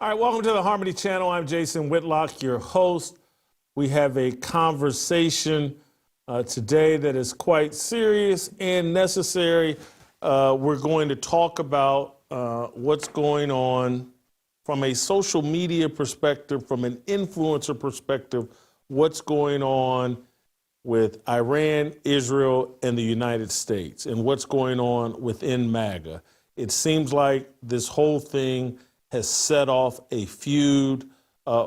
All right, welcome to the Harmony Channel. I'm Jason Whitlock, your host. We have a conversation today that is quite serious and necessary. We're going to talk about what's going on from a social media perspective, from an influencer perspective, what's going on with Iran, Israel, and the United States, and what's going on within MAGA. It seems like this whole thing has set off a feud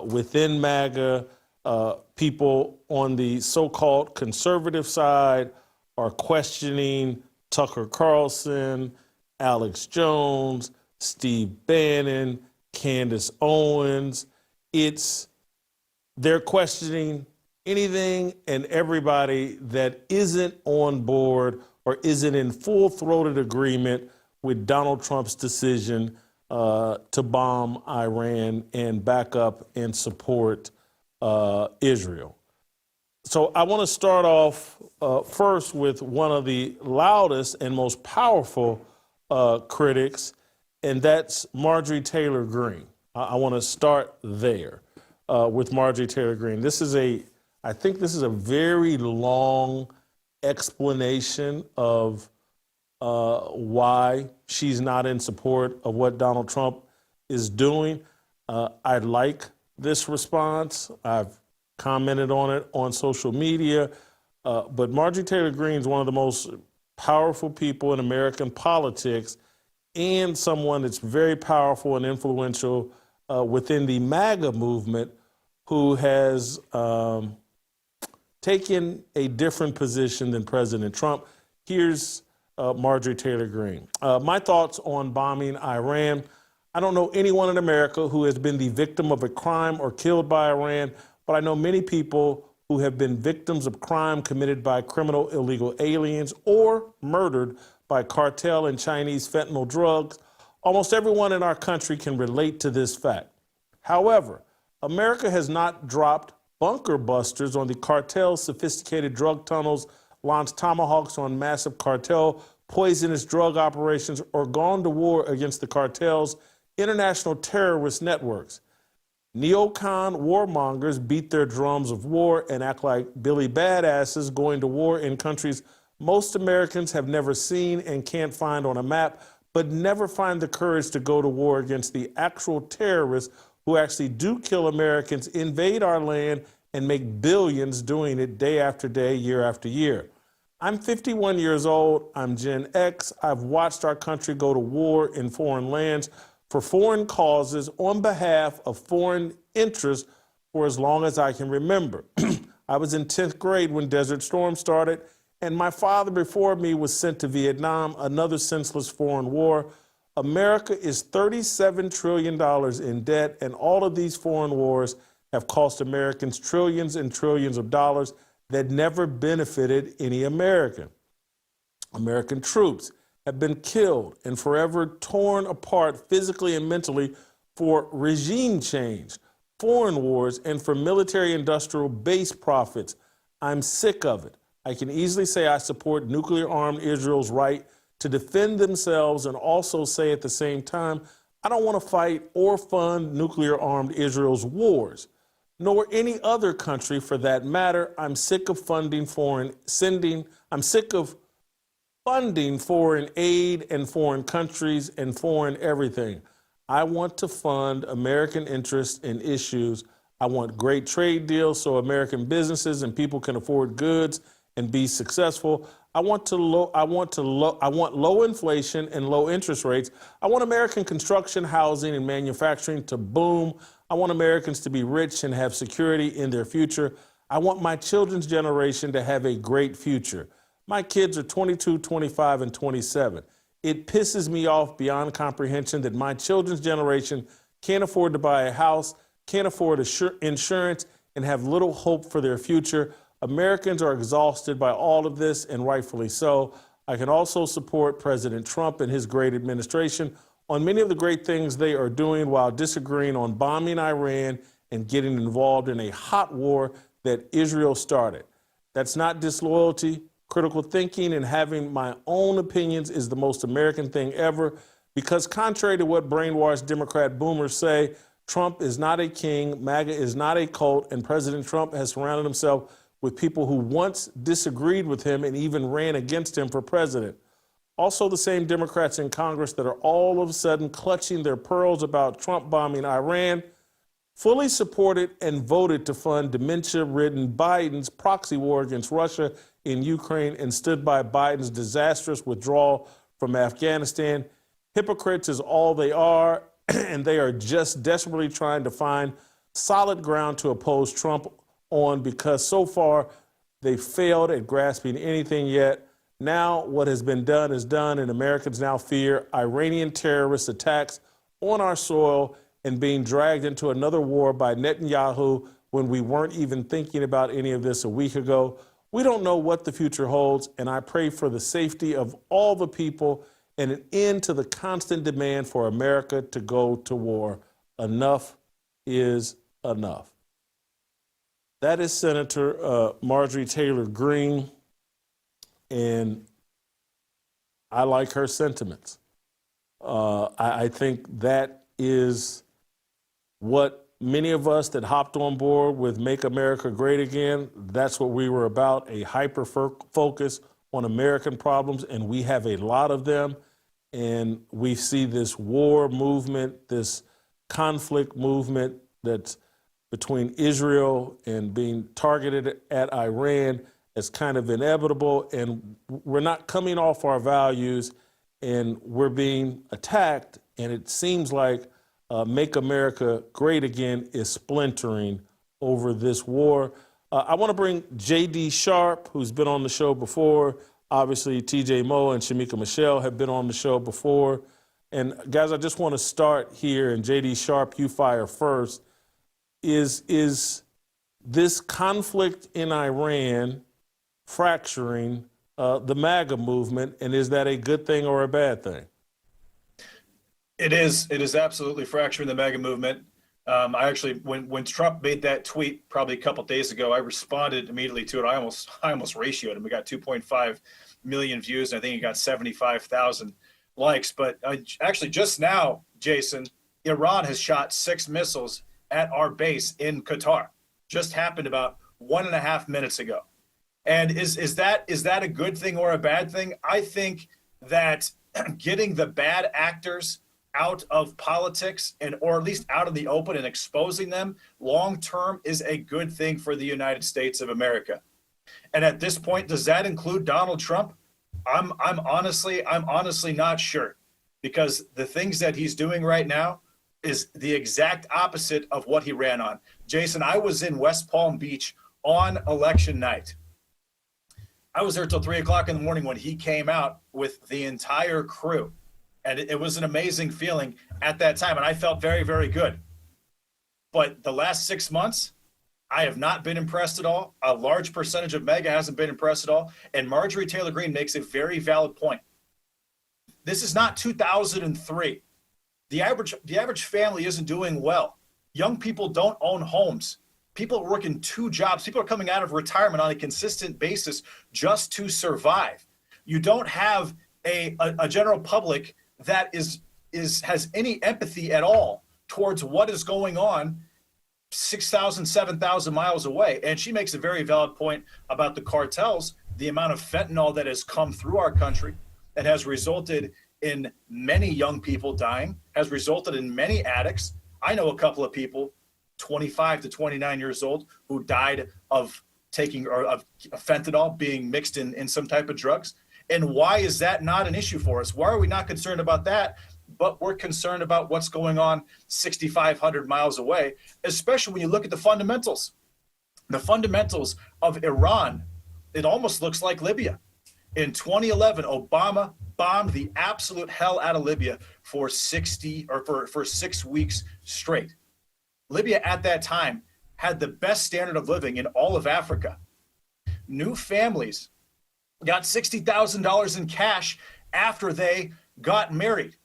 within MAGA. People on the so-called conservative side are questioning Tucker Carlson, Alex Jones, Steve Bannon, Candace Owens. They're questioning anything and everybody that isn't on board or isn't in full-throated agreement with Donald Trump's decision to bomb Iran and back up and support Israel. So I want to start off first with one of the loudest and most powerful critics, and that's Marjorie Taylor Greene. I want to start there with Marjorie Taylor Greene. I think this is a very long explanation of why she's not in support of what Donald Trump is doing. I like this response. I've commented on it on social media. But Marjorie Taylor Greene is one of the most powerful people in American politics and someone that's very powerful and influential within the MAGA movement who has taken a different position than President Trump. Here's Marjorie Taylor Greene. My thoughts on bombing Iran. I don't know anyone in America who has been the victim of a crime or killed by Iran, but I know many people who have been victims of crime committed by criminal illegal aliens or murdered by cartel and Chinese fentanyl drugs. Almost everyone in our country can relate to this fact. However, America has not dropped bunker busters on the cartel's sophisticated drug tunnels, launched tomahawks on massive cartel poisonous drug operations, or gone to war against the cartel's international terrorist networks. Neocon warmongers beat their drums of war and act like Billy Badasses going to war in countries most Americans have never seen and can't find on a map, but never find the courage to go to war against the actual terrorists who actually do kill Americans, invade our land, and make billions doing it day after day, year after year. I'm 51 years old. I'm Gen X. I've watched our country go to war in foreign lands for foreign causes on behalf of foreign interests for as long as I can remember. I was in 10th grade when Desert Storm started, and my father before me was sent to Vietnam, another senseless foreign war. America is $37 trillion in debt, and all of these foreign wars have cost Americans trillions and trillions of dollars that never benefited any American. American troops have been killed and forever torn apart physically and mentally for regime change, foreign wars, and for military-industrial base profits. I'm sick of it. I can easily say I support nuclear-armed Israel's right to defend themselves and also say at the same time, I don't want to fight or fund nuclear-armed Israel's wars, nor any other country for that matter. I'm sick of funding foreign aid and foreign countries and foreign everything. I want to fund American interests and issues. I want great trade deals so American businesses and people can afford goods and be successful. I want low inflation and low interest rates. I want American construction, housing, and manufacturing to boom. I want Americans to be rich and have security in their future. I want my children's generation to have a great future. My kids are 22, 25, and 27. It pisses me off beyond comprehension that my children's generation can't afford to buy a house, can't afford insurance, and have little hope for their future. Americans are exhausted by all of this, and rightfully so. I can also support President Trump and his great administration on many of the great things they are doing while disagreeing on bombing Iran and getting involved in a hot war that Israel started. That's not disloyalty. Critical thinking and having my own opinions is the most American thing ever, because contrary to what brainwashed Democrat boomers say, Trump is not a king, MAGA is not a cult, and President Trump has surrounded himself with people who once disagreed with him and even ran against him for president. Also, the same Democrats in Congress that are all of a sudden clutching their pearls about Trump bombing Iran fully supported and voted to fund dementia-ridden Biden's proxy war against Russia in Ukraine and stood by Biden's disastrous withdrawal from Afghanistan. Hypocrites is all they are, and they are just desperately trying to find solid ground to oppose Trump on because so far they failed at grasping anything yet. Now what has been done is done, and Americans now fear Iranian terrorist attacks on our soil and being dragged into another war by Netanyahu when we weren't even thinking about any of this a week ago. We don't know what the future holds, and I pray for the safety of all the people and an end to the constant demand for America to go to war. Enough is enough. That is Senator Marjorie Taylor Greene, and I like her sentiments. I think that is what many of us that hopped on board with Make America Great Again, that's what we were about, a hyper focus on American problems, and we have a lot of them. And we see this war movement, this conflict movement that's between Israel and being targeted at Iran as kind of inevitable. And we're not coming off our values, and we're being attacked. And it seems like Make America Great Again is splintering over this war. I want to bring J.D. Sharp, who's been on the show before. Obviously, T.J. Moe and Shemeka Michelle have been on the show before. And guys, I just want to start here, and J.D. Sharp, you fire first. Is this conflict in Iran fracturing the MAGA movement, and is that a good thing or a bad thing? It is absolutely fracturing the MAGA movement. I actually, when Trump made that tweet probably a couple of days ago, I responded immediately to it. I almost ratioed him. We got 2.5 million views, and I think he got 75,000 likes. But actually, just now, Jason, Iran has shot 6 missiles at our base in Qatar. Just happened about 1.5 minutes ago. And is that a good thing or a bad thing? I think that getting the bad actors out of politics, or at least out in the open, and exposing them long term is a good thing for the United States of America. And at this point, does that include Donald Trump? I'm honestly not sure, because the things that he's doing right now is the exact opposite of what he ran on. Jason, I was in West Palm Beach on election night. I was there till 3 o'clock in the morning when he came out with the entire crew. And it was an amazing feeling at that time. And I felt very, very good. But the last 6 months, I have not been impressed at all. A large percentage of MAGA hasn't been impressed at all. And Marjorie Taylor Greene makes a very valid point. This is not 2003. The average family isn't doing well. Young people don't own homes. People are working 2 jobs. People are coming out of retirement on a consistent basis just to survive. You don't have a general public that has any empathy at all towards what is going on 6,000, 7,000 miles away. And she makes a very valid point about the cartels, the amount of fentanyl that has come through our country and has resulted in many young people dying, has resulted in many addicts. I know a couple of people, 25 to 29 years old, who died of fentanyl being mixed in some type of drugs. And why is that not an issue for us? Why are we not concerned about that? But we're concerned about what's going on 6,500 miles away, especially when you look at the fundamentals. The fundamentals of Iran, it almost looks like Libya. In 2011, Obama bombed the absolute hell out of Libya for 6 weeks straight. Libya at that time had the best standard of living in all of Africa. New families got $60,000 in cash after they got married.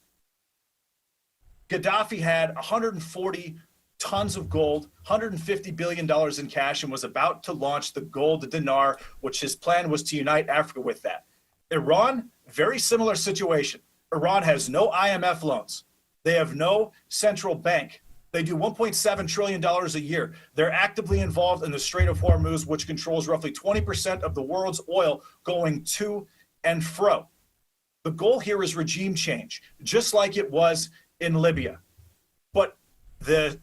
Gaddafi had 140 tons of gold, $150 billion in cash, and was about to launch the gold dinar, which his plan was to unite Africa with that. Iran, very similar situation. Iran has no IMF loans. They have no central bank. They do $1.7 trillion a year. They're actively involved in the Strait of Hormuz, which controls roughly 20% of the world's oil going to and fro. The goal here is regime change, just like it was in Libya. But the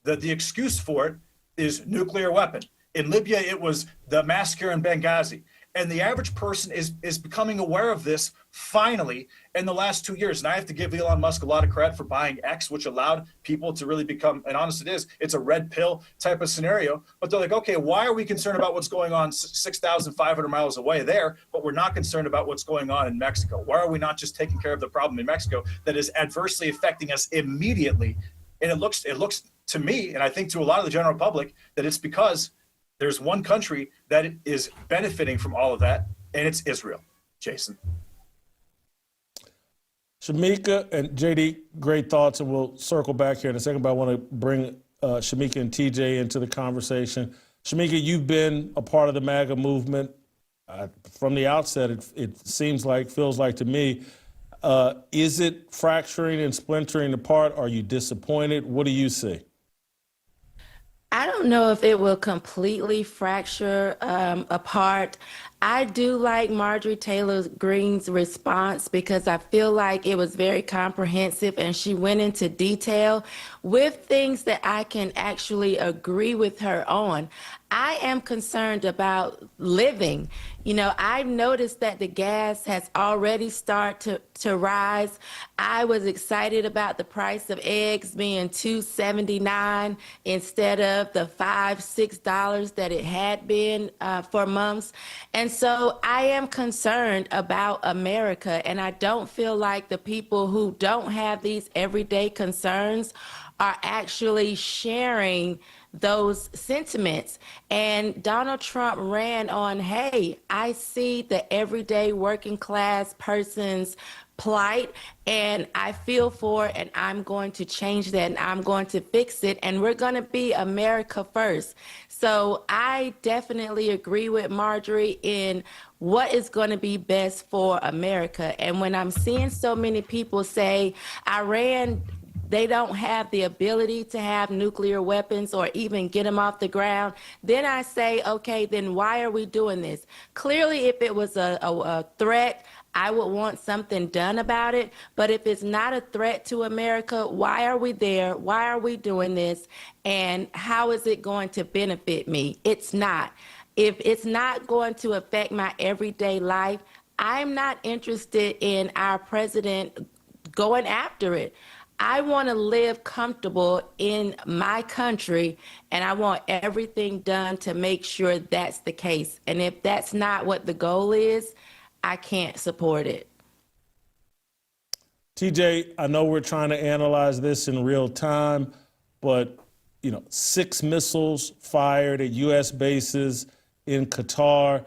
excuse for it is nuclear weapon. In Libya, it was the massacre in Benghazi. And the average person is becoming aware of this finally in the last 2 years. And I have to give Elon Musk a lot of credit for buying X, which allowed people to really become, and honest it's a red pill type of scenario. But they're like, okay, why are we concerned about what's going on 6,500 miles away there, but we're not concerned about what's going on in Mexico? Why are we not just taking care of the problem in Mexico that is adversely affecting us immediately? And it looks to me, and I think to a lot of the general public, that it's because there's one country that is benefiting from all of that, and it's Israel. Jason. Shemeka and JD, great thoughts, and we'll circle back here in a second, but I want to bring Shemeka and TJ into the conversation. Shemeka, you've been a part of the MAGA movement from the outset, it feels like to me. Is it fracturing and splintering apart? Are you disappointed? What do you see? I don't know if it will completely fracture apart. I do like Marjorie Taylor Greene's response because I feel like it was very comprehensive and she went into detail with things that I can actually agree with her on. I am concerned about living. You know, I've noticed that the gas has already started to rise. I was excited about the price of eggs being $2.79 instead of the $5-6 that it had been for months. And so I am concerned about America, and I don't feel like the people who don't have these everyday concerns are actually sharing those sentiments. And Donald Trump ran on, hey, I see the everyday working class person's plight and I feel for it and I'm going to change that and I'm going to fix it and we're going to be America first. So I definitely agree with Marjorie in what is going to be best for America. And when I'm seeing so many people say Iran, they don't have the ability to have nuclear weapons or even get them off the ground, then I say, okay, then why are we doing this? Clearly, if it was a threat, I would want something done about it. But if it's not a threat to America, why are we there? Why are we doing this? And how is it going to benefit me? It's not. If it's not going to affect my everyday life, I'm not interested in our president going after it. I want to live comfortable in my country, and I want everything done to make sure that's the case. And if that's not what the goal is, I can't support it. TJ, I know we're trying to analyze this in real time, but 6 missiles fired at U.S. bases in Qatar.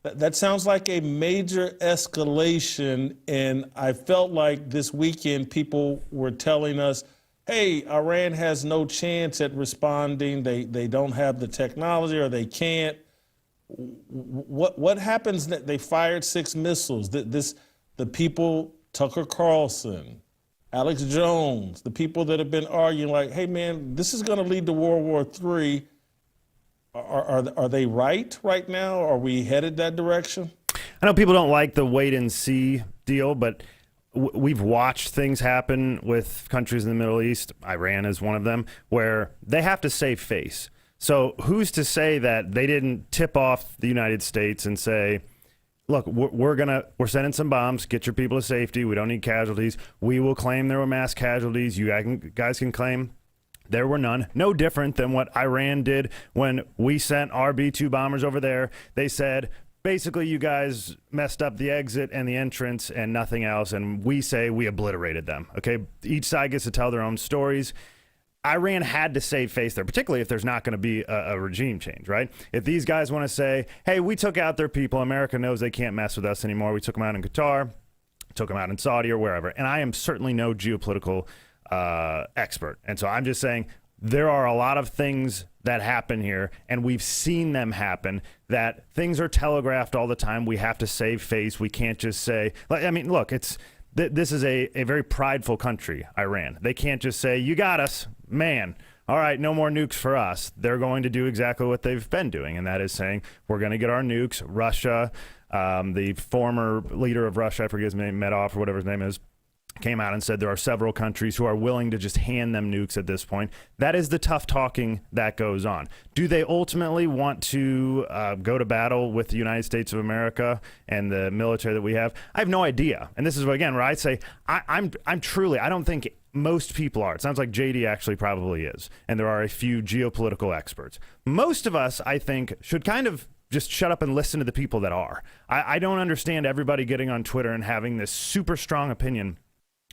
That sounds like a major escalation, and I felt like this weekend people were telling us, hey, Iran has no chance at responding. They don't have the technology or they can't. What happens that they fired 6 missiles? The people, Tucker Carlson, Alex Jones, the people that have been arguing like, hey, man, this is going to lead to World War III. Are they right now? Are we headed that direction? I know people don't like the wait and see deal, but we've watched things happen with countries in the Middle East. Iran is one of them, where they have to save face. So who's to say that they didn't tip off the United States and say, look, we're sending some bombs, get your people to safety. We don't need casualties. We will claim there were mass casualties. You guys can claim there were none. No different than what Iran did when we sent our B-2 bombers over there. They said, basically, you guys messed up the exit and the entrance and nothing else, and we say we obliterated them. Okay, each side gets to tell their own stories. Iran had to save face there, particularly if there's not going to be a regime change, right? If these guys want to say, hey, we took out their people, America knows they can't mess with us anymore. We took them out in Qatar, took them out in Saudi or wherever. And I am certainly no geopolitical expert. And so I'm just saying there are a lot of things that happen here, and we've seen them happen, that things are telegraphed all the time. We have to save face. We can't just say, I mean, look, this is a very prideful country, Iran. They can't just say, you got us, man. All right, no more nukes for us. They're going to do exactly what they've been doing, and that is saying, we're going to get our nukes. Russia, the former leader of Russia, I forget his name, Medvedev or whatever his name is, came out and said there are several countries who are willing to just hand them nukes at this point. That is the tough talking that goes on. Do they ultimately want to go to battle with the United States of America and the military that we have? I have no idea. And this is, again, where I say I'm truly, I don't think most people are. It sounds like JD actually probably is. And there are a few geopolitical experts. Most of us, I think, should kind of just shut up and listen to the people that are. I don't understand everybody getting on Twitter and having this super strong opinion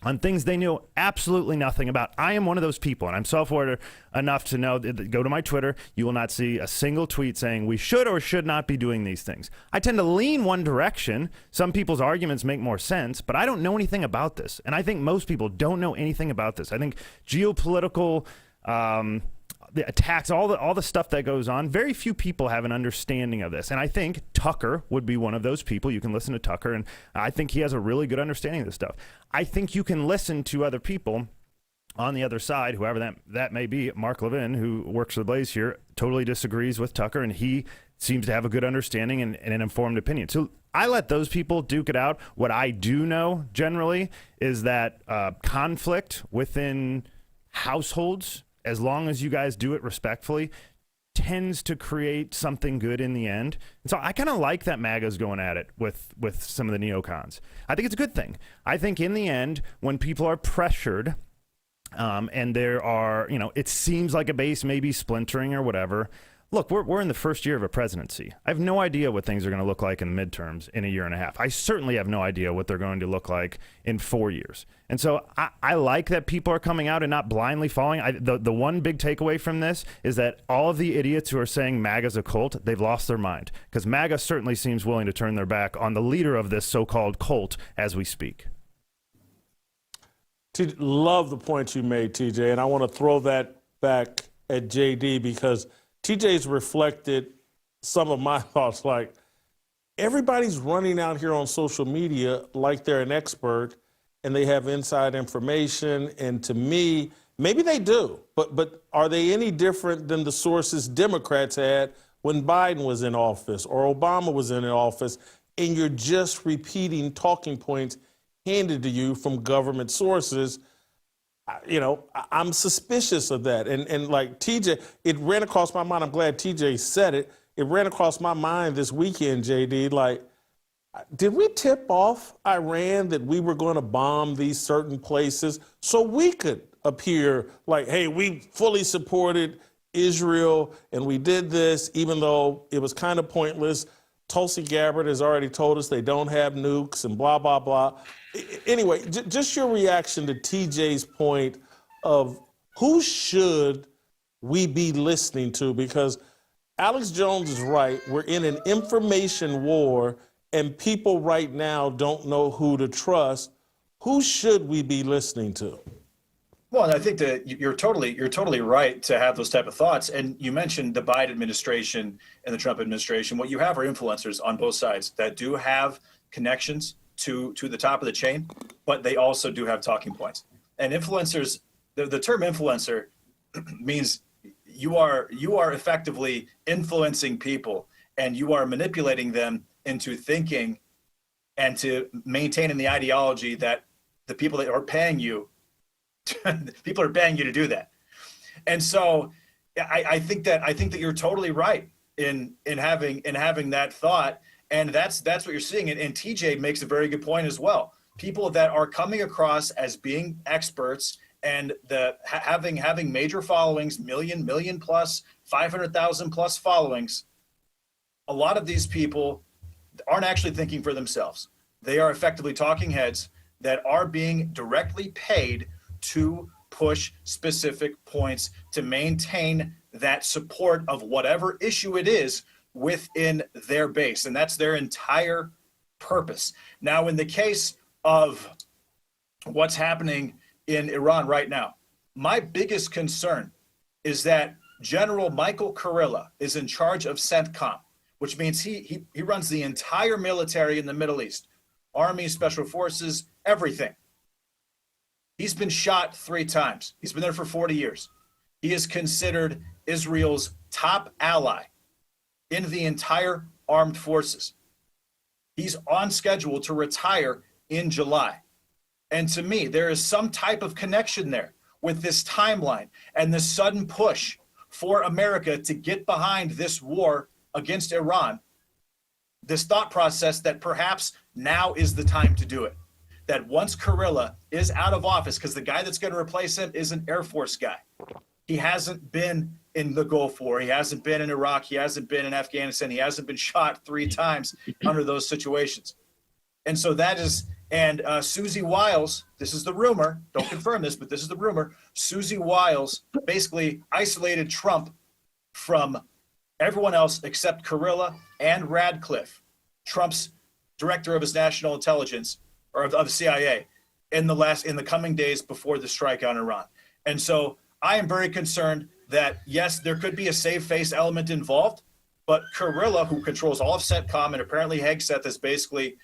on things they knew absolutely nothing about. I am one of those people, and I'm self-aware enough to know that go to my Twitter, you will not see a single tweet saying we should or should not be doing these things. I tend to lean one direction. Some people's arguments make more sense, but I don't know anything about this, and I think most people don't know anything about this. I think geopolitical the attacks, all the stuff that goes on, very few people have an understanding of this. And I think Tucker would be one of those people. You can listen to Tucker, and I think he has a really good understanding of this stuff. I think you can listen to other people on the other side, whoever that may be. Mark Levin, who works for the Blaze here, totally disagrees with Tucker, and he seems to have a good understanding and an informed opinion. So I let those people duke it out. What I do know generally is that conflict within households, as long as you guys do it respectfully, tends to create something good in the end. And so I kind of like that MAGA's going at it with some of the neocons. I think it's a good thing. I think in the end, when people are pressured and there are, it seems like a base may be splintering or whatever. Look, we're in the first year of a presidency. I have no idea what things are going to look like in the midterms in a year and a half. I certainly have no idea what they're going to look like in 4 years. And so I like that people are coming out and not blindly following. The one big takeaway from this is that all of the idiots who are saying MAGA's a cult, they've lost their mind. Because MAGA certainly seems willing to turn their back on the leader of this so-called cult as we speak. Love the point you made, TJ, and I want to throw that back at JD because TJ's reflected some of my thoughts. Like, everybody's running out here on social media like they're an expert and they have inside information. And to me, maybe they do, but are they any different than the sources Democrats had when Biden was in office or Obama was in office? And you're just repeating talking points handed to you from government sources. I'm suspicious of that. And like TJ, it ran across my mind. I'm glad TJ said it. It ran across my mind this weekend, JD, like, did we tip off Iran that we were going to bomb these certain places so we could appear like, hey, we fully supported Israel and we did this, even though it was kind of pointless. Tulsi Gabbard has already told us they don't have nukes and blah, blah, blah. Anyway, just your reaction to TJ's point of who should we be listening to? Because Alex Jones is right. We're in an information war and people right now don't know who to trust. Who should we be listening to? Well, I think that you're totally right to have those type of thoughts. And you mentioned the Biden administration and the Trump administration. What you have are influencers on both sides that do have connections to the top of the chain, but they also do have talking points. And influencers, the term influencer means you are effectively influencing people and you are manipulating them into thinking and to maintaining the ideology that the people that are paying you people are paying you to do that. And so I think that you're totally right in having that thought. And that's what you're seeing. And TJ makes a very good point as well. People that are coming across as being experts and having major followings, million plus, 500,000 plus followings. A lot of these people aren't actually thinking for themselves. They are effectively talking heads that are being directly paid to push specific points to maintain that support of whatever issue it is within their base. And that's their entire purpose. Now, in the case of what's happening in Iran right now, my biggest concern is that General Michael Kurilla is in charge of CENTCOM, which means he runs the entire military in the Middle East, Army, Special Forces, everything. He's been shot 3 times. He's been there for 40 years. He is considered Israel's top ally in the entire armed forces. He's on schedule to retire in July. And to me, there is some type of connection there with this timeline and this sudden push for America to get behind this war against Iran. This thought process that perhaps now is the time to do it. That once Kurilla is out of office, because the guy that's going to replace him is an Air Force guy. He hasn't been in the Gulf War. He hasn't been in Iraq. He hasn't been in Afghanistan. He hasn't been shot 3 times under those situations. And so that is, and Susie Wiles, this is the rumor, don't confirm this, but this is the rumor. Susie Wiles basically isolated Trump from everyone else except Kurilla and Radcliffe, Trump's director of his national intelligence, or of the CIA, in the coming days before the strike on Iran. And so I am very concerned that, yes, there could be a save face element involved, but Kurilla, who controls all of CENTCOM, and apparently Hegseth is basically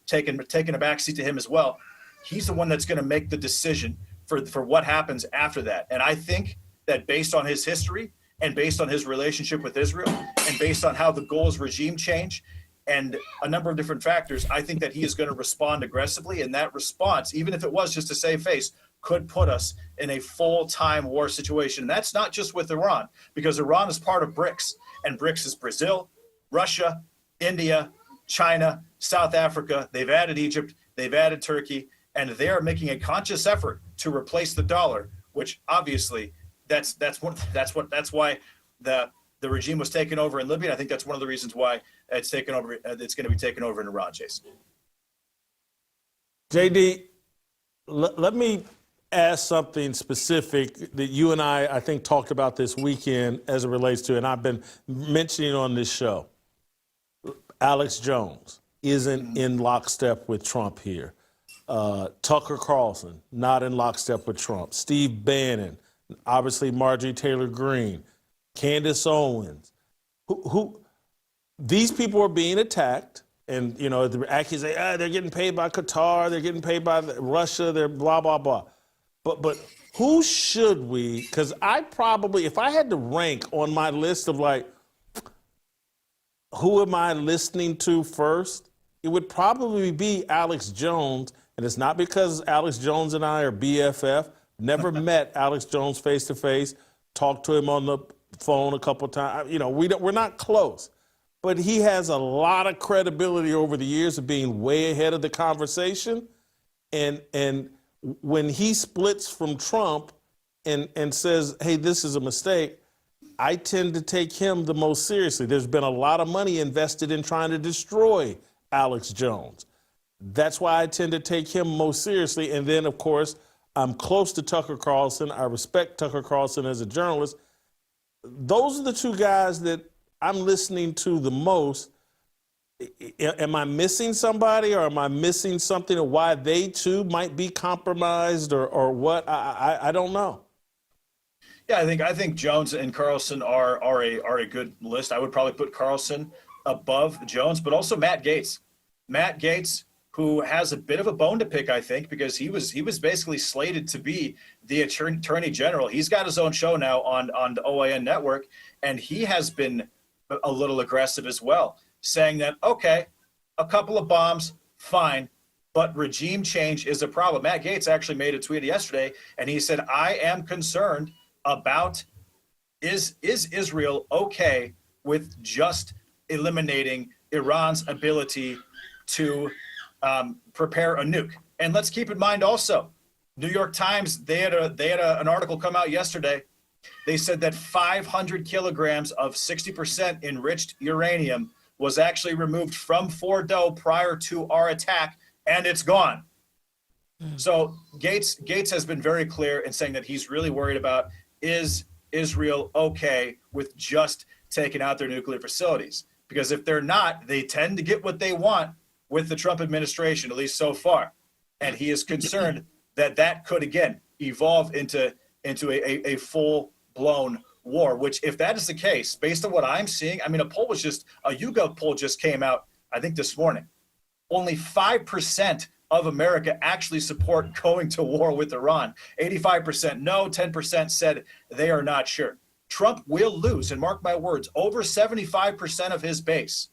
taken a backseat to him as well, he's the one that's going to make the decision for what happens after that. And I think that based on his history and based on his relationship with Israel and based on how the goals regime change and a number of different factors, I think that he is going to respond aggressively. And that response, even if it was just to save face, could put us in a full-time war situation. And that's not just with Iran, because Iran is part of BRICS, and BRICS is Brazil, Russia, India, China, South Africa. They've added Egypt, they've added Turkey, and they are making a conscious effort to replace the dollar, which obviously that's why the regime was taken over in Libya. I think that's one of the reasons why it's taken over. It's going to be taken over in Iran, Jason. JD, let me ask something specific that you and I think, talked about this weekend as it relates to, and I've been mentioning on this show. Alex Jones isn't in lockstep with Trump here. Tucker Carlson, not in lockstep with Trump. Steve Bannon, obviously Marjorie Taylor Greene, Candace Owens. Who these people are being attacked. And, you know, the accusation, they're getting paid by Qatar, they're getting paid by Russia, they're blah, blah, blah. But who should we, because I probably, if I had to rank on my list of like, who am I listening to first, it would probably be Alex Jones. And it's not because Alex Jones and I are BFF, never met Alex Jones face to face, talked to him on the phone a couple times. You know, we're not close. But he has a lot of credibility over the years of being way ahead of the conversation. And when he splits from Trump and says, hey, this is a mistake, I tend to take him the most seriously. There's been a lot of money invested in trying to destroy Alex Jones. That's why I tend to take him most seriously. And then, of course, I'm close to Tucker Carlson. I respect Tucker Carlson as a journalist. Those are the 2 guys that I'm listening to the most. Am I missing somebody, or am I missing something of why they too might be compromised, or what? I don't know. Yeah, I think Jones and Carlson are a good list. I would probably put Carlson above Jones, but also Matt Gaetz. Matt Gaetz, who has a bit of a bone to pick, I think, because he was basically slated to be the attorney general. He's got his own show now on the OAN network, and he has been a little aggressive as well, saying that, okay, a couple of bombs, fine, but regime change is a problem. Matt Gaetz actually made a tweet yesterday, and he said, I am concerned about is Israel okay with just eliminating Iran's ability to prepare a nuke. And let's keep in mind also, New York Times, they had an article come out yesterday. They said that 500 kilograms of 60% enriched uranium was actually removed from Fordo prior to our attack, and it's gone. So Gaetz has been very clear in saying that he's really worried about, is Israel okay with just taking out their nuclear facilities? Because if they're not, they tend to get what they want with the Trump administration, at least so far. And he is concerned that could, again, evolve into a full-blown war, which, if that is the case, based on what I'm seeing, I mean, a YouGov poll just came out, I think this morning. Only 5% of America actually support going to war with Iran. 85% no, 10% said they are not sure. Trump will lose, and mark my words, over 75% of his base.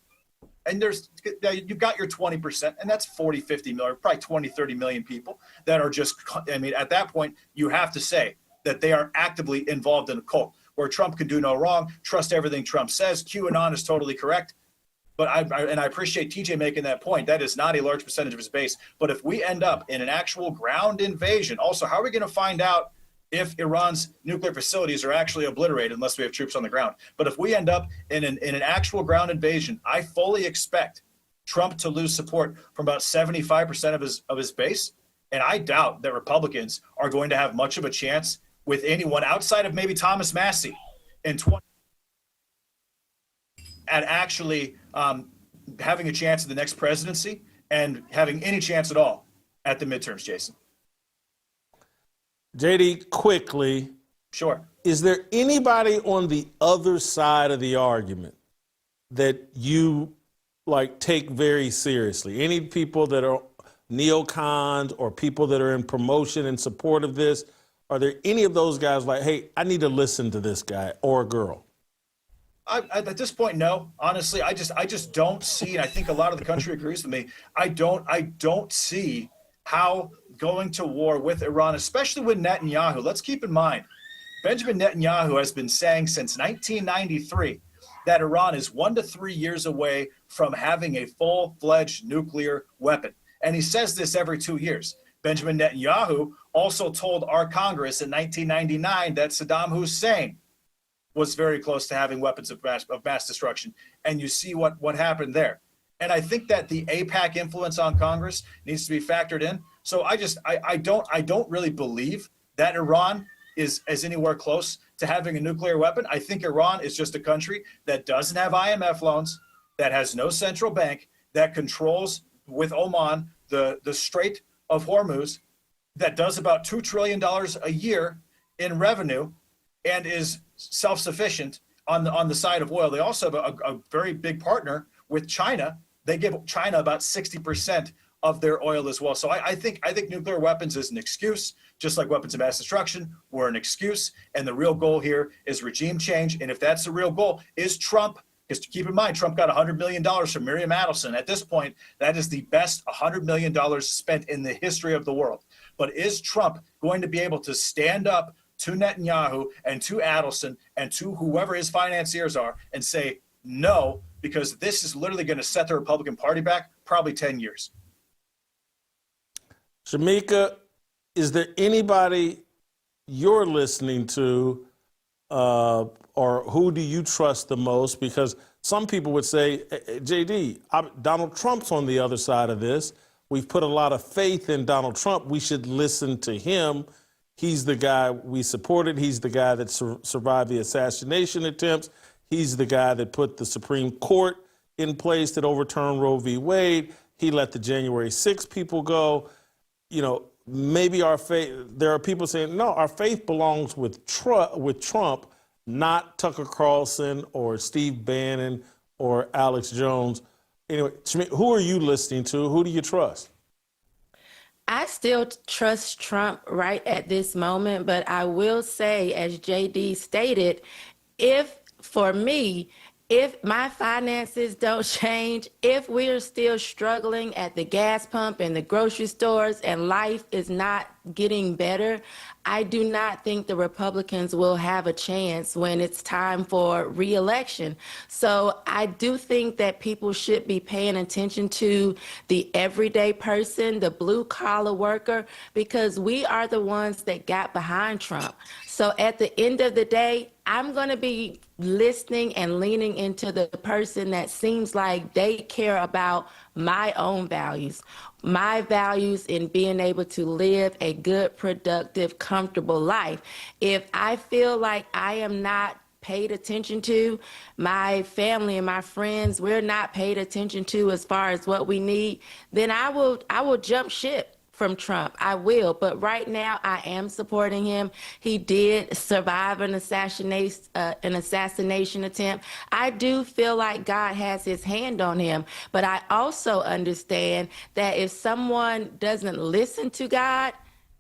And you've got your 20%, and that's 40, 50 million, probably 20, 30 million people that are just, I mean, at that point, you have to say that they are actively involved in a cult where Trump can do no wrong, trust everything Trump says. QAnon is totally correct. But I appreciate TJ making that point. That is not a large percentage of his base. But if we end up in an actual ground invasion, also, how are we going to find out if Iran's nuclear facilities are actually obliterated unless we have troops on the ground? But if we end up in an actual ground invasion, I fully expect Trump to lose support from about 75% of his base. And I doubt that Republicans are going to have much of a chance with anyone outside of maybe Thomas Massie in 20 at actually having a chance at the next presidency and having any chance at all at the midterms, Jason. JD, quickly. Sure. Is there anybody on the other side of the argument that you take very seriously? Any people that are neocons or people that are in promotion and support of this? Are there any of those guys like, hey, I need to listen to this guy or girl? At this point, no. Honestly, I just don't see, and I think a lot of the country agrees with me. I don't see how going to war with Iran, especially with Netanyahu. Let's keep in mind, Benjamin Netanyahu has been saying since 1993 that Iran is 1 to 3 years away from having a full-fledged nuclear weapon. And he says this every 2 years. Benjamin Netanyahu also told our Congress in 1999 that Saddam Hussein was very close to having weapons of mass destruction. And you see what happened there. And I think that the AIPAC influence on Congress needs to be factored in. So I don't really believe that Iran is anywhere close to having a nuclear weapon. I think Iran is just a country that doesn't have IMF loans, that has no central bank, that controls with Oman the Strait of Hormuz, that does about $2 trillion a year in revenue and is self-sufficient on the side of oil. They also have a very big partner with China. They give China about 60% of their oil as well. So I think nuclear weapons is an excuse, just like weapons of mass destruction were an excuse. And the real goal here is regime change. And if that's the real goal, is Trump, because to keep in mind, Trump got $100 million from Miriam Adelson. At this point, that is the best $100 million spent in the history of the world. But is Trump going to be able to stand up to Netanyahu and to Adelson and to whoever his financiers are and say no, because this is literally going to set the Republican Party back probably 10 years. Shemeka, is there anybody you're listening to or who do you trust the most? Because some people would say, JD, Donald Trump's on the other side of this. We've put a lot of faith in Donald Trump. We should listen to him. He's the guy we supported. He's the guy that survived the assassination attempts. He's the guy that put the Supreme Court in place that overturned Roe v. Wade. He let the January 6 people go. You know, maybe our faith, there are people saying, no, our faith belongs with Trump, not Tucker Carlson or Steve Bannon or Alex Jones. Anyway, who are you listening to? Who do you trust? I still trust Trump right at this moment, but I will say, as JD stated, for me, if my finances don't change, if we're still struggling at the gas pump and the grocery stores and life is not getting better, I do not think the Republicans will have a chance when it's time for re-election. So I do think that people should be paying attention to the everyday person, the blue collar worker, because we are the ones that got behind Trump. So at the end of the day, I'm going to be listening and leaning into the person that seems like they care about my own values, my values in being able to live a good, productive, comfortable life. If I feel like I am not paid attention to, my family and my friends, we're not paid attention to as far as what we need, then I will jump ship from Trump. I will, but right now I am supporting him. He did survive an assassination attempt. I do feel like God has his hand on him, but I also understand that if someone doesn't listen to God,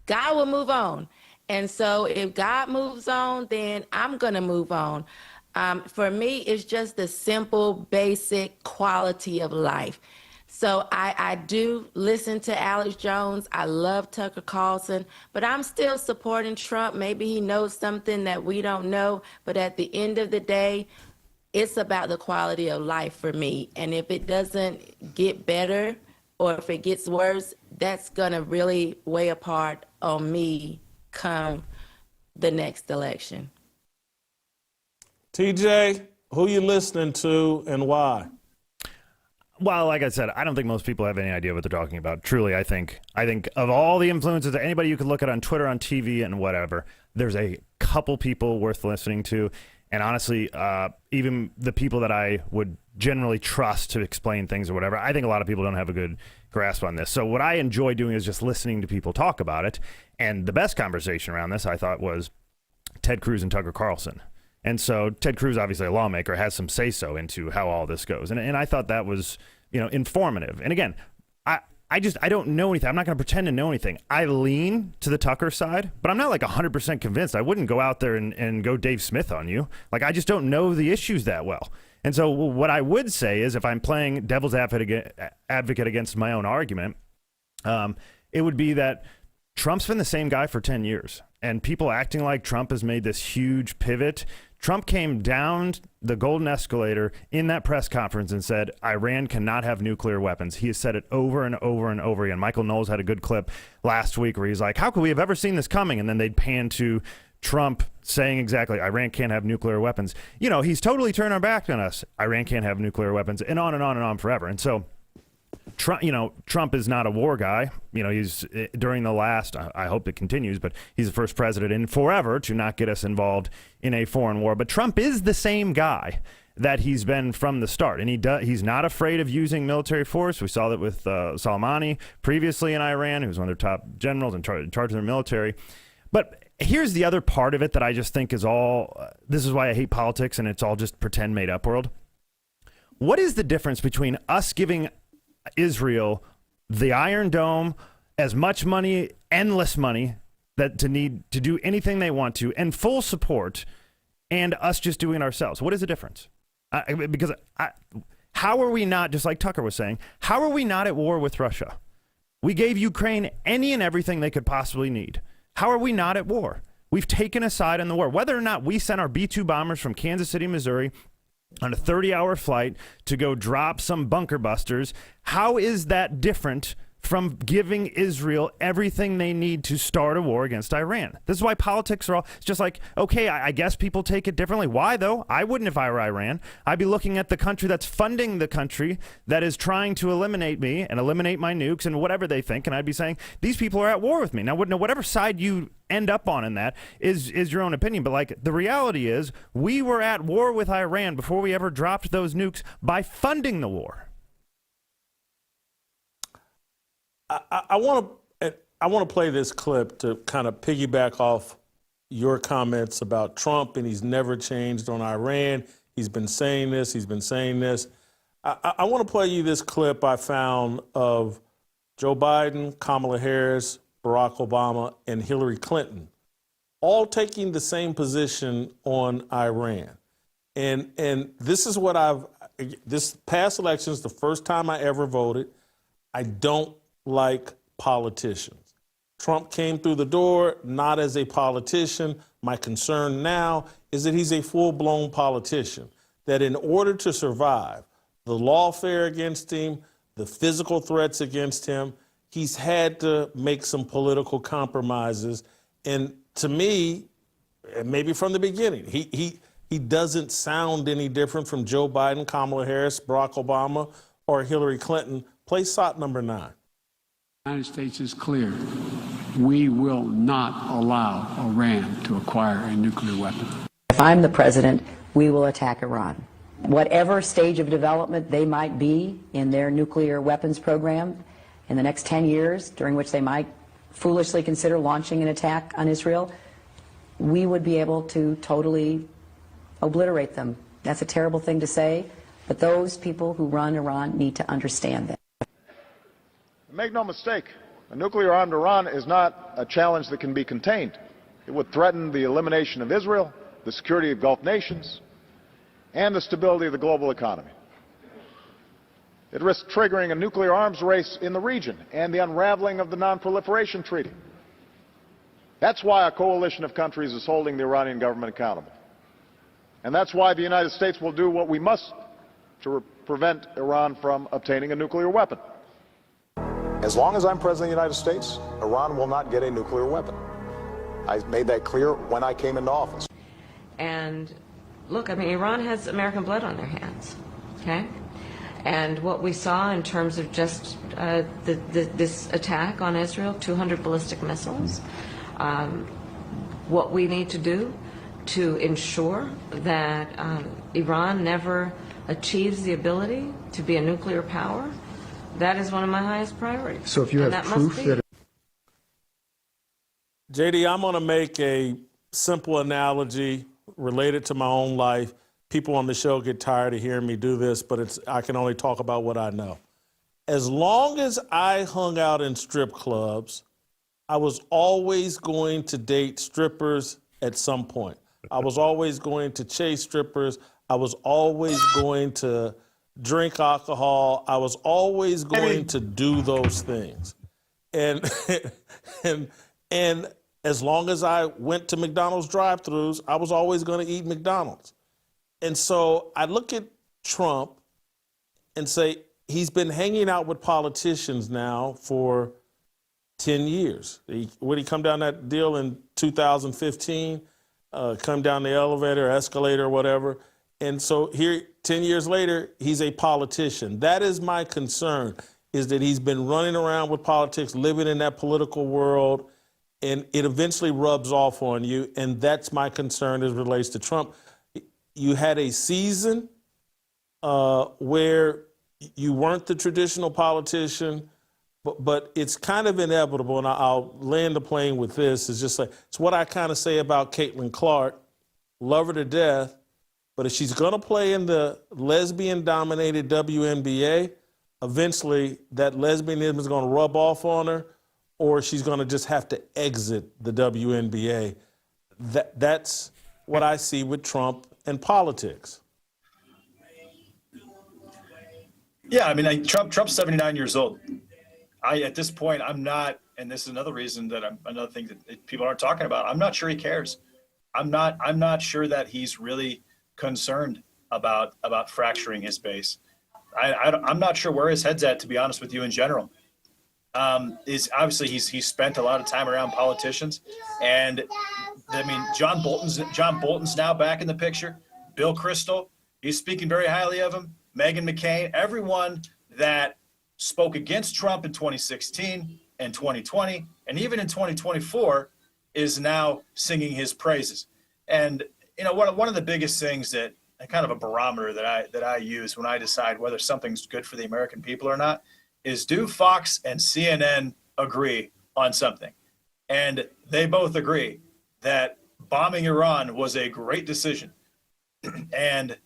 God will move on. And so if God moves on, then I'm going to move on. For me, it's just the simple, basic quality of life. So I do listen to Alex Jones. I love Tucker Carlson, but I'm still supporting Trump. Maybe he knows something that we don't know, but at the end of the day, it's about the quality of life for me. And if it doesn't get better or if it gets worse, that's going to really weigh apart on me come the next election. TJ, who you listening to and why? Well, like I said, I don't think most people have any idea what they're talking about. Truly, I think of all the influencers, anybody you could look at on Twitter, on TV, and whatever, there's a couple people worth listening to. And honestly, even the people that I would generally trust to explain things or whatever, I think a lot of people don't have a good grasp on this. So what I enjoy doing is just listening to people talk about it. And the best conversation around this, I thought, was Ted Cruz and Tucker Carlson. And so Ted Cruz, obviously a lawmaker, has some say-so into how all this goes. And I thought that was, informative. And again, I don't know anything. I'm not going to pretend to know anything. I lean to the Tucker side, but I'm not like 100% convinced. I wouldn't go out there and go Dave Smith on you. Like, I just don't know the issues that well. And so what I would say is, if I'm playing devil's advocate against my own argument, it would be that Trump's been the same guy for 10 years. And people acting like Trump has made this huge pivot. Trump came down the golden escalator in that press conference and said, Iran cannot have nuclear weapons. He has said it over and over and over again. Michael Knowles had a good clip last week where he's like, how could we have ever seen this coming? And then they'd pan to Trump saying exactly, Iran can't have nuclear weapons. He's totally turned our back on us. Iran can't have nuclear weapons, and on and on and on forever. And so Trump is not a war guy. He's during the last, I hope it continues, but he's the first president in forever to not get us involved in a foreign war. But Trump is the same guy that he's been from the start. And he's not afraid of using military force. We saw that with Soleimani previously in Iran, who was one of their top generals in charge of their military. But here's the other part of it that I just think is all, this is why I hate politics, and it's all just pretend made up world. What is the difference between us giving Israel the Iron Dome, as much money, endless money, that to need to do anything they want to, and full support, and us just doing it ourselves? What is the difference? How are we not, just like Tucker was saying, how are we not at war with Russia? We gave Ukraine any and everything they could possibly need. How are we not at war? We've taken a side in the war. Whether or not we sent our B-2 bombers from Kansas City, Missouri, on a 30-hour flight to go drop some bunker busters, how is that different from giving Israel everything they need to start a war against Iran? This is why politics are all, it's just like, okay, I guess people take it differently. Why, though? I wouldn't if I were Iran. I'd be looking at the country that's funding the country that is trying to eliminate me and eliminate my nukes and whatever they think, and I'd be saying, these people are at war with me. Now, whatever side you end up on in that is your own opinion, but like, the reality is, we were at war with Iran before we ever dropped those nukes by funding the war. I want to play this clip to kind of piggyback off your comments about Trump, and he's never changed on Iran. He's been saying this. He's been saying this. I want to play you this clip I found of Joe Biden, Kamala Harris, Barack Obama, and Hillary Clinton all taking the same position on Iran. And this is what this past election is the first time I ever voted. I don't like politicians. Trump came through the door not as a politician. My concern now is that he's a full-blown politician, that in order to survive the lawfare against him, the physical threats against him, he's had to make some political compromises. And to me, maybe from the beginning, he doesn't sound any different from Joe Biden, Kamala Harris, Barack Obama, or Hillary Clinton. Play SOT number 9. The United States is clear. We will not allow Iran to acquire a nuclear weapon. If I'm the president, we will attack Iran. Whatever stage of development they might be in their nuclear weapons program, in the next 10 years, during which they might foolishly consider launching an attack on Israel, we would be able to totally obliterate them. That's a terrible thing to say, but those people who run Iran need to understand that. Make no mistake, a nuclear-armed Iran is not a challenge that can be contained. It would threaten the elimination of Israel, the security of Gulf nations, and the stability of the global economy. It risks triggering a nuclear arms race in the region and the unraveling of the Non-Proliferation Treaty. That's why a coalition of countries is holding the Iranian government accountable. And that's why the United States will do what we must to prevent Iran from obtaining a nuclear weapon. As long as I'm President of the United States, Iran will not get a nuclear weapon. I made that clear when I came into office. And look, I mean, Iran has American blood on their hands, okay? And what we saw in terms of just this attack on Israel, 200 ballistic missiles, what we need to do to ensure that Iran never achieves the ability to be a nuclear power, that is one of my highest priorities. So if you have proof that... JD, I'm going to make a simple analogy related to my own life. People on the show get tired of hearing me do this, but I can only talk about what I know. As long as I hung out in strip clubs, I was always going to date strippers at some point. I was always going to chase strippers. I was always going to drink alcohol. I was always going to do those things. And and as long as I went to McDonald's drive-thrus, I was always going to eat McDonald's. And so I look at Trump and say, he's been hanging out with politicians now for 10 years. Would he come down that deal in 2015, come down the elevator, escalator, or whatever? And so here, 10 years later, he's a politician. That is my concern, is that he's been running around with politics, living in that political world, and it eventually rubs off on you. And that's my concern as it relates to Trump. You had a season where you weren't the traditional politician, but it's kind of inevitable, and I'll land the plane with this. It's just like, it's what I kind of say about Caitlin Clark, love her to death, but if she's going to play in the lesbian-dominated WNBA, eventually that lesbianism is going to rub off on her, or she's going to just have to exit the WNBA. That's what I see with Trump and politics. Yeah, I mean, Trump's 79 years old. At this point, I'm not, and this is another reason that another thing that people aren't talking about. I'm not sure he cares. I'm not sure that he's really concerned about fracturing his base. I'm not sure where his head's at, to be honest with you, in general. Is obviously he's spent a lot of time around politicians, and I mean, John Bolton's now back in the picture. Bill Kristol, he's speaking very highly of him. Meghan McCain, everyone that spoke against Trump in 2016 and 2020, and even in 2024, is now singing his praises. And you know, one of the biggest things that kind of a barometer that I use when I decide whether something's good for the American people or not is, do Fox and CNN agree on something? And they both agree that bombing Iran was a great decision. And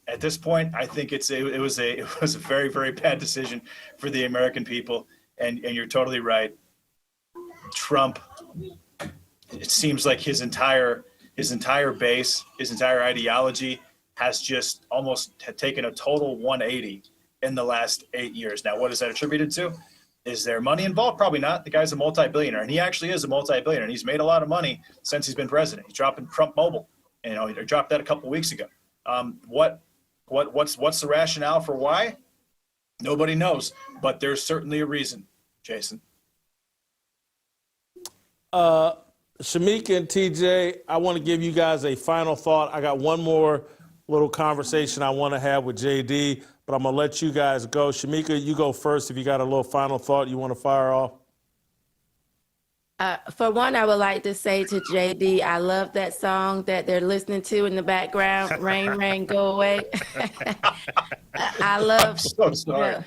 at this point, I think it was a very, very bad decision for the American people. And you're totally right. Trump, it seems like his entire base, his entire ideology has just almost taken a total 180 in the last 8 years. Now, what is that attributed to? Is there money involved? Probably not. The guy's a multi-billionaire, and he actually is a multi-billionaire, and he's made a lot of money since he's been president. He's dropping Trump Mobile. You know, he dropped that a couple of weeks ago. What's the rationale for why? Nobody knows, but there's certainly a reason, Jason. Shemeka and TJ, I want to give you guys a final thought. I got one more little conversation I want to have with JD, but I'm going to let you guys go. Shemeka, you go first if you got a little final thought you want to fire off. For one, I would like to say to JD, I love that song that they're listening to in the background, Rain, Rain, Go Away. I love, I'm so sorry.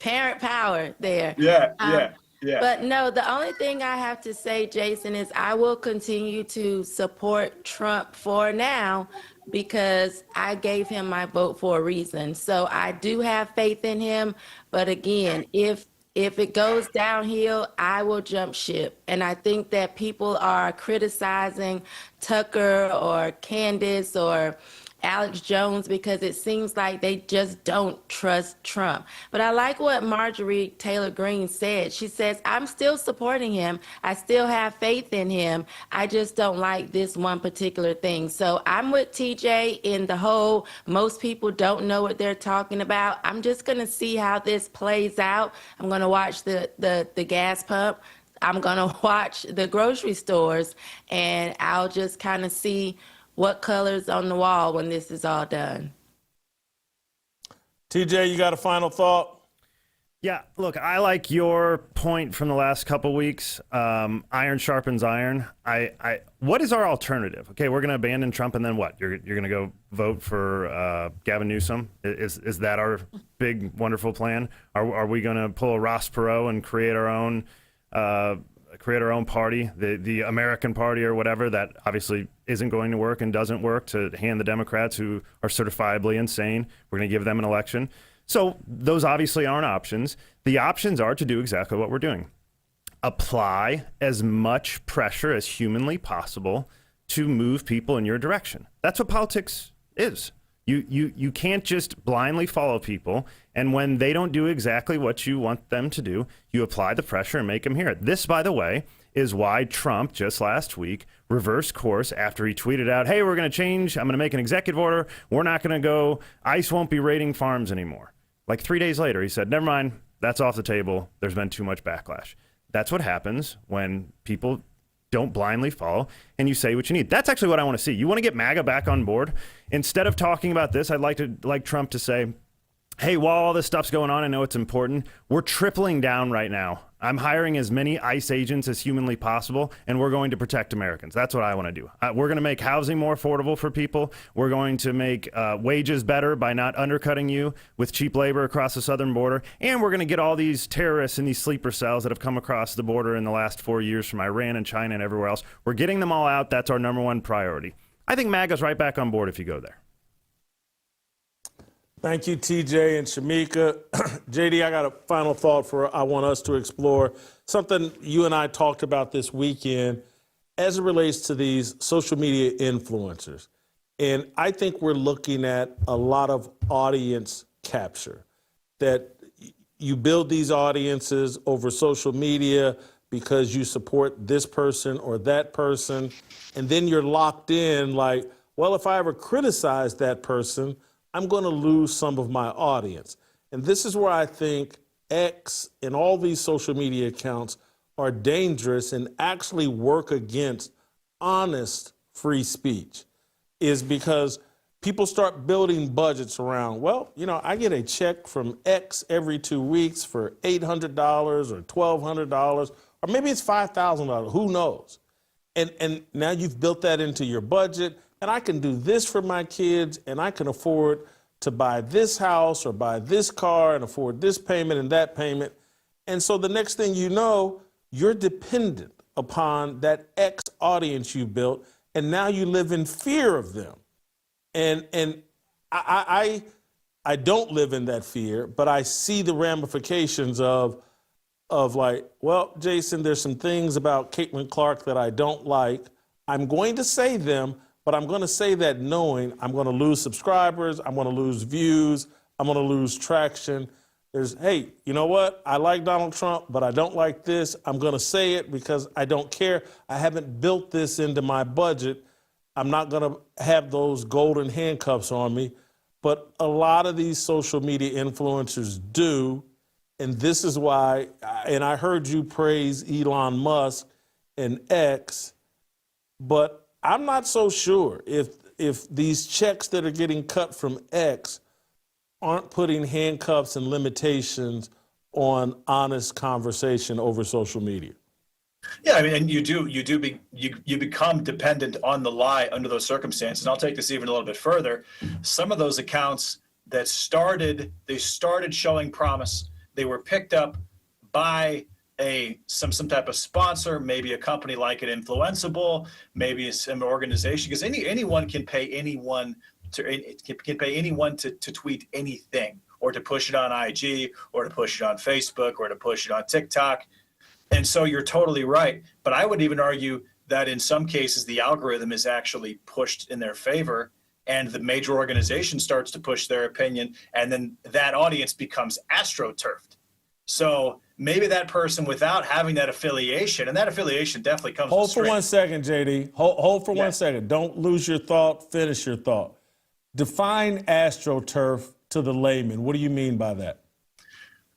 parent power there. Yeah. But no, the only thing I have to say, Jason, is I will continue to support Trump for now because I gave him my vote for a reason. So I do have faith in him. But again, if it goes downhill, I will jump ship. And I think that people are criticizing Tucker or Candace or Alex Jones because it seems like they just don't trust Trump. But I like what Marjorie Taylor Greene said. She says, I'm still supporting him. I still have faith in him. I just don't like this one particular thing. So I'm with TJ in the whole, most people don't know what they're talking about. I'm just going to see how this plays out. I'm going to watch the gas pump. I'm going to watch the grocery stores, and I'll just kind of see what color's on the wall when this is all done. TJ, you got a final thought? Yeah, look, I like your point from the last couple weeks. Iron sharpens iron. What is our alternative? Okay, we're going to abandon Trump, and then what? You're going to go vote for Gavin Newsom? Is that our big, wonderful plan? Are we going to pull a Ross Perot and create our own party, the American Party or whatever, that obviously isn't going to work and doesn't work, to hand the Democrats, who are certifiably insane, we're going to give them an election? So those obviously aren't options. The options are to do exactly what we're doing. Apply as much pressure as humanly possible to move people in your direction. That's what politics is. You can't just blindly follow people, and when they don't do exactly what you want them to do, you apply the pressure and make them hear it. This, by the way, is why Trump just last week reversed course after he tweeted out, hey, we're going to change. I'm going to make an executive order. We're not going to go. ICE won't be raiding farms anymore. Like 3 days later, he said, never mind. That's off the table. There's been too much backlash. That's what happens when people don't blindly follow and you say what you need. That's actually what I want to see. You want to get MAGA back on board? Instead of talking about this, I'd like Trump to say, hey, while all this stuff's going on, I know it's important. We're tripling down right now. I'm hiring as many ICE agents as humanly possible, and we're going to protect Americans. That's what I want to do. We're going to make housing more affordable for people. We're going to make wages better by not undercutting you with cheap labor across the southern border. And we're going to get all these terrorists in these sleeper cells that have come across the border in the last 4 years from Iran and China and everywhere else. We're getting them all out. That's our number one priority. I think MAGA's right back on board if you go there. Thank you, TJ and Shemeka. JD, I got a final thought I want us to explore. Something you and I talked about this weekend as it relates to these social media influencers. And I think we're looking at a lot of audience capture, that you build these audiences over social media because you support this person or that person. And then you're locked in like, well, if I ever criticize that person, I'm going to lose some of my audience. And this is where I think X and all these social media accounts are dangerous and actually work against honest free speech, is because people start building budgets around, well, you know, I get a check from X every 2 weeks for $800 or $1,200, or maybe it's $5,000, who knows? And now you've built that into your budget. And I can do this for my kids, and I can afford to buy this house or buy this car and afford this payment and that payment. And so the next thing you know, you're dependent upon that X audience you built, and now you live in fear of them. And I don't live in that fear, but I see the ramifications of like, well, Jason, there's some things about Caitlin Clark that I don't like. I'm going to say them, but I'm going to say that knowing I'm going to lose subscribers, I'm going to lose views, I'm going to lose traction. Hey, you know what? I like Donald Trump, but I don't like this. I'm going to say it because I don't care. I haven't built this into my budget. I'm not going to have those golden handcuffs on me. But a lot of these social media influencers do. And this is why, and I heard you praise Elon Musk and X, but I'm not so sure if these checks that are getting cut from X aren't putting handcuffs and limitations on honest conversation over social media. Yeah, I mean, and you become dependent on the lie under those circumstances. And I'll take this even a little bit further. Some of those accounts that started showing promise, They were picked up by some type of sponsor, maybe a company like an Influenceable, maybe some organization, because anyone can pay anyone to tweet anything, or to push it on IG, or to push it on Facebook, or to push it on TikTok. And so you're totally right. But I would even argue that in some cases the algorithm is actually pushed in their favor, and the major organization starts to push their opinion, and then that audience becomes astroturfed. So maybe that person, without having that affiliation, and that affiliation definitely comes with Hold for strings. 1 second, JD. Hold for 1 second. Don't lose your thought. Finish your thought. Define astroturf to the layman. What do you mean by that?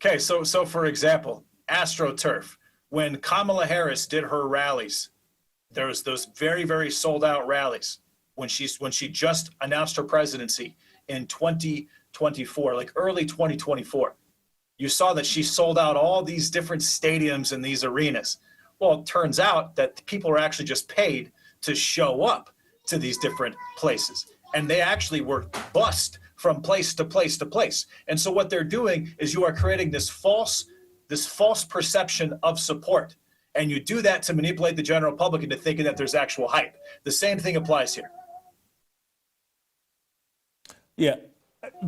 Okay, so for example, astroturf. When Kamala Harris did her rallies, there was those very, very sold out rallies when she just announced her presidency in 2024, like early 2024. You saw that she sold out all these different stadiums and these arenas. Well, it turns out that people are actually just paid to show up to these different places. And they actually were bussed from place to place to place. And so what they're doing is you are creating this false perception of support. And you do that to manipulate the general public into thinking that there's actual hype. The same thing applies here. Yeah.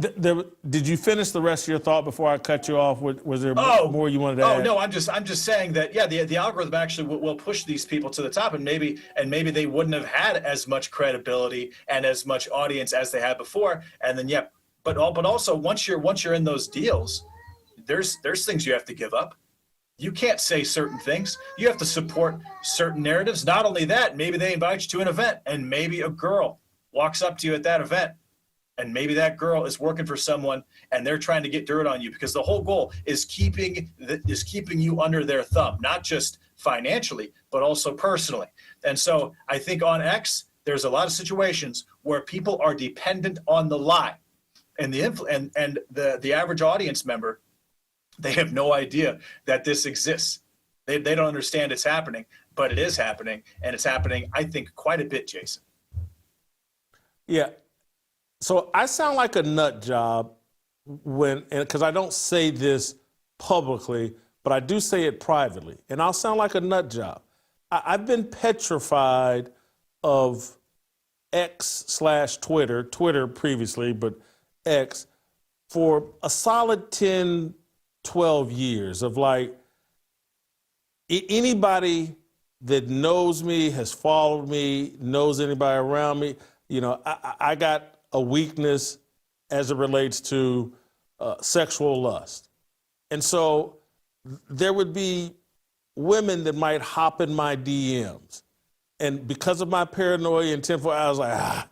Did you finish the rest of your thought before I cut you off? Was there more you wanted to add? Oh no, I'm just saying that the algorithm actually will push these people to the top, and maybe they wouldn't have had as much credibility and as much audience as they had before. And then but also once you're in those deals, there's things you have to give up. You can't say certain things. You have to support certain narratives. Not only that, maybe they invite you to an event, and maybe a girl walks up to you at that event. And maybe that girl is working for someone, and they're trying to get dirt on you, because the whole goal is keeping you under their thumb, not just financially, but also personally. And so I think on X, there's a lot of situations where people are dependent on the lie, and the average audience member, they have no idea that this exists. They don't understand it's happening, but it is happening, and it's happening, I think, quite a bit, Jason. Yeah. So I sound like a nut job because I don't say this publicly, but I do say it privately, and I'll sound like a nut job. I've been petrified of X/Twitter previously, but X, for a solid 10, 12 years of like anybody that knows me, has followed me, knows anybody around me. You know, I got a weakness as it relates to sexual lust. And so there would be women that might hop in my DMs. And because of my paranoia and tenfold, I was like,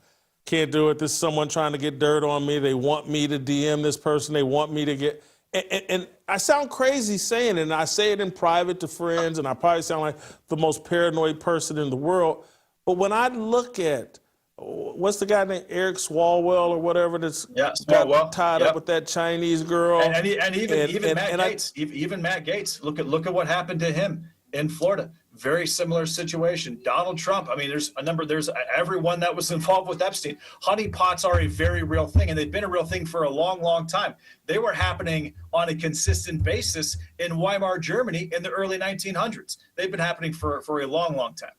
can't do it. This is someone trying to get dirt on me. They want me to DM this person. They want me to get, and I sound crazy saying it, and I say it in private to friends, and I probably sound like the most paranoid person in the world. But when I look at, what's the guy named Eric Swalwell or whatever that's got tied up with that Chinese girl, and even Matt Gaetz, even Matt Gaetz. Look at what happened to him in Florida. Very similar situation. Donald Trump. I mean, there's everyone that was involved with Epstein. Honeypots are a very real thing, and they've been a real thing for a long, long time. They were happening on a consistent basis in Weimar Germany in the early 1900s. They've been happening for a long, long time.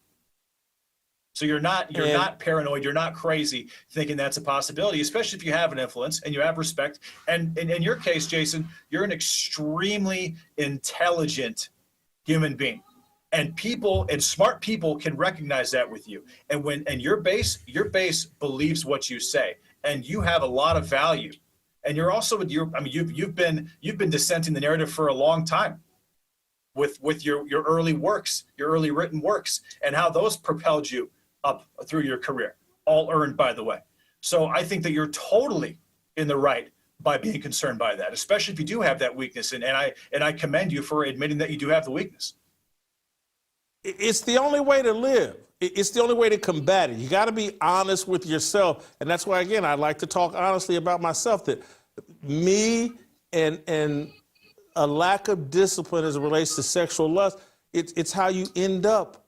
So you're not paranoid, you're not crazy thinking that's a possibility, especially if you have an influence and you have respect. And in your case, Jason, you're an extremely intelligent human being. And people and smart people can recognize that with you. And your base believes what you say, and you have a lot of value. And you're also you've been dissenting the narrative for a long time with your early works, your early written works, and how those propelled you up through your career, all earned, by the way. So I think that you're totally in the right by being concerned by that, especially if you do have that weakness. And I commend you for admitting that you do have the weakness. It's the only way to live. It's the only way to combat it. You got to be honest with yourself. And that's why, again, I like to talk honestly about myself, that me and a lack of discipline as it relates to sexual lust, it's how you end up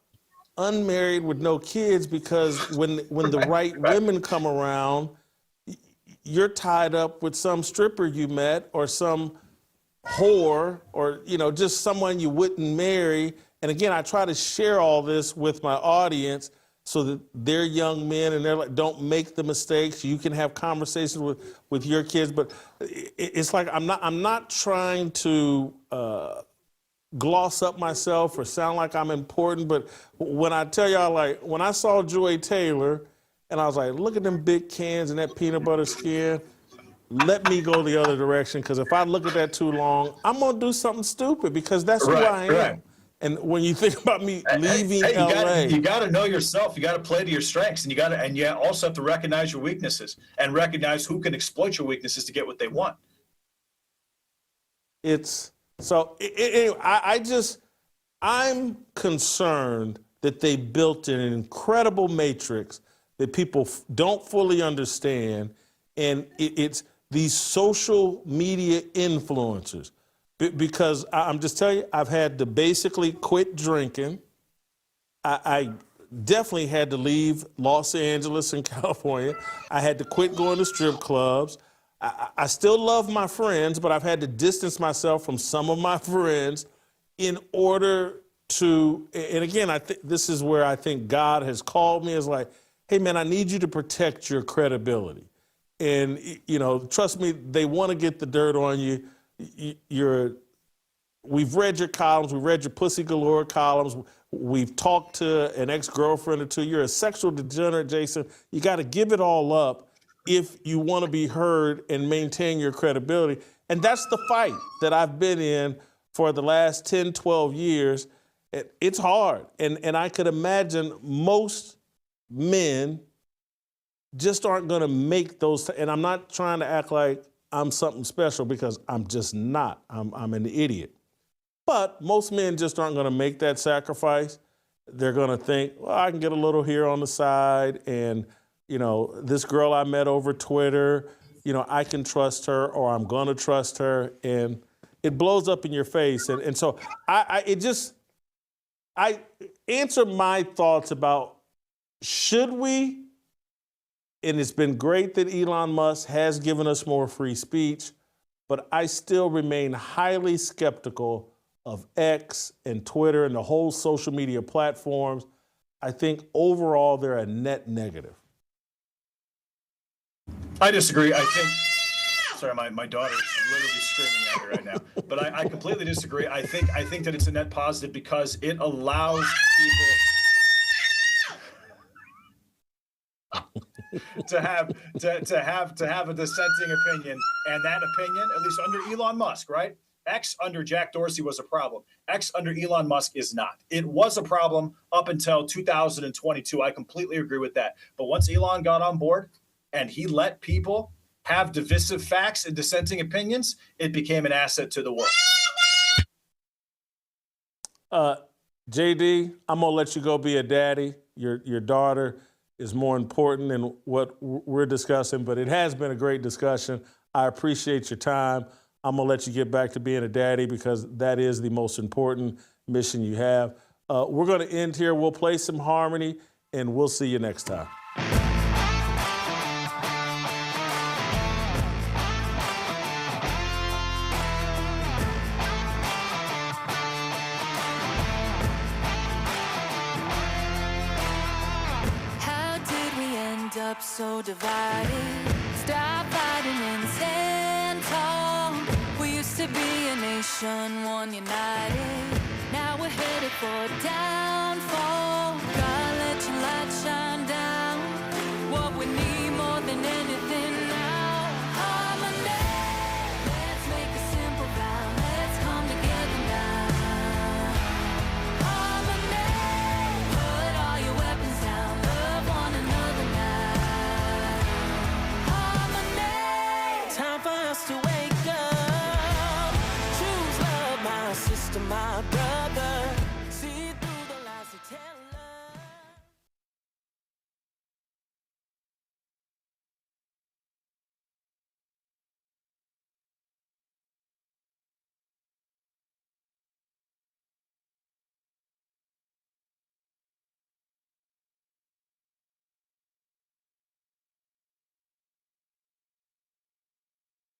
unmarried with no kids, because when the right women come around, you're tied up with some stripper you met or some whore or, just someone you wouldn't marry. And again, I try to share all this with my audience so that they're young men and they're like, don't make the mistakes. You can have conversations with your kids, but it's like I'm not trying to gloss up myself or sound like I'm important. But when I tell y'all, like when I saw Joy Taylor, and I was like, look at them big cans and that peanut butter skin. Let me go the other direction, because if I look at that too long, I'm gonna do something stupid, because that's who I am. Right. And when you think about me leaving LA, you got to know yourself. You got to play to your strengths, and you also have to recognize your weaknesses and recognize who can exploit your weaknesses to get what they want. I'm concerned that they built an incredible matrix that people don't fully understand, and it's these social media influencers. Because I'm just telling you, I've had to basically quit drinking. I definitely had to leave Los Angeles and California. I had to quit going to strip clubs. I still love my friends, but I've had to distance myself from some of my friends in order to, and again, this is where I think God has called me, is like, hey man, I need you to protect your credibility. And, trust me, they want to get the dirt on you. We've read your columns, we've read your Pussy Galore columns, we've talked to an ex-girlfriend or two. You're a sexual degenerate, Jason. You got to give it all up if you want to be heard and maintain your credibility. And that's the fight that I've been in for the last 10, 12 years. It's hard. And I could imagine most men just aren't going to make those. And I'm not trying to act like I'm something special, because I'm just not. I'm an idiot. But most men just aren't going to make that sacrifice. They're going to think, well, I can get a little here on the side. And, this girl I met over Twitter, I can trust her, or I'm going to trust her. And it blows up in your face. And so I answer my thoughts about, should we? And it's been great that Elon Musk has given us more free speech, but I still remain highly skeptical of X and Twitter and the whole social media platforms. I think overall they're a net negative. I disagree. I think, sorry, my daughter is literally screaming at me right now, but I completely disagree. I think that it's a net positive, because it allows people to have a dissenting opinion, and that opinion, at least under Elon Musk, right? X under Jack Dorsey was a problem. X under Elon Musk is not. It was a problem up until 2022. I completely agree with that. But once Elon got on board and he let people have divisive facts and dissenting opinions, it became an asset to the world. JD, I'm gonna let you go be a daddy. Your daughter is more important than what we're discussing, but it has been a great discussion. I appreciate your time. I'm gonna let you get back to being a daddy, because that is the most important mission you have. We're gonna end here. We'll play some Harmony, and we'll see you next time. Up so divided, stop fighting and stand tall. We used to be a nation, one united. Now we're headed for downfall.